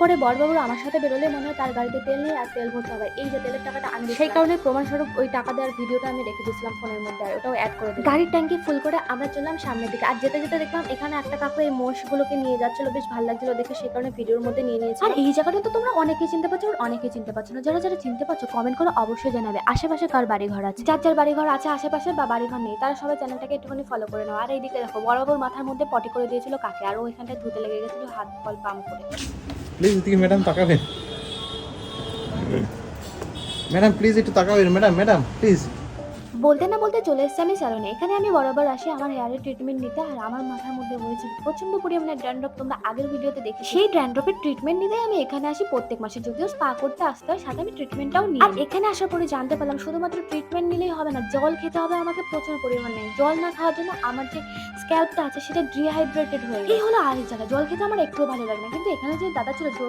পরে বড়বাবুর আমার সাথে বেরোলে মনে হয় তার গাড়িতে তেল নেই আর তেল ভরতে হবে। এই যে তেলের টাকাটা আমি সেই কারণে প্রমাণস্বরূপ ওই টাকা দেওয়ার ভিডিওটা আমি রেখে দিয়েছিলাম ফোনের মধ্যে আর ওটাও অ্যাড করে দিই। গাড়ির ট্যাঙ্কি ফুল করে আমরা চললাম সামনের দিকে। আর যেতে, যেতে দেখলাম এখানে একটা কাকু এই মোষগুলোকে নিয়ে যাচ্ছিল। বেশ ভালো লাগছিল দেখে সেই কারণে ভিডিওর মধ্যে নিয়ে নিয়েছি। আর এই জায়গাটা তো তোমরা অনেকেই চিনতে পারছো আর অনেকেই চিনতে পারছো না। যারা, যারা চিনতে পারছো কমেন্ট করে অবশ্যই জানাবে। আশেপাশে কার বাড়িঘর আছে। যার, যার বাড়িঘর আছে আশেপাশে বা বাড়িঘর নেই তারা সবাই চ্যানেলটাকে একটুখানি ফলো করে নাও। আর এইদিকে দেখো বড়বাবুর মাথার মধ্যে পটি করে দিয়েছিল কাকে আর ও এখানটায় ধুতে লেগে গেছিল হাত কল পাম্প করে। প্লিজ এদিকে ম্যাডাম তাকাবেন। ম্যাডাম প্লিজ একটু তাকাবেন ম্যাডাম, ম্যাডাম প্লিজ। বলতে না বলতে চলে এসেছি আমি স্যালনে। এখানে আমি বরাবর আসি আমার হেয়ারের ট্রিটমেন্ট নিতে আর আমার মাথার মধ্যে হয়েছিল প্রচন্ড পরিমাণে ড্যান্ড্রফ। তোমরা আগের ভিডিওতে দেখে সেই ড্যান্ড্রফের ট্রিটমেন্ট নিতে আমি এখানে আসি প্রত্যেক মাসে। যদিও স্পা করতে আসতে হয় সাথে আমি ট্রিটমেন্টটাও নিই। আর এখানে আসার পরে জানতে পারলাম শুধুমাত্র ট্রিটমেন্ট নিলেই হবে না, জল খেতে হবে আমাকে প্রচুর পরিমাণে। জল না খাওয়ার জন্য আমার যে স্ক্যাল্পটা আছে সেটা ডিহাইড্রেটেড হয়ে যায়। এই হলো আরেক জায়গা, জল খেতে আমার একটুও ভালো লাগে না। কিন্তু এখানে যে দাদা ছিল জোর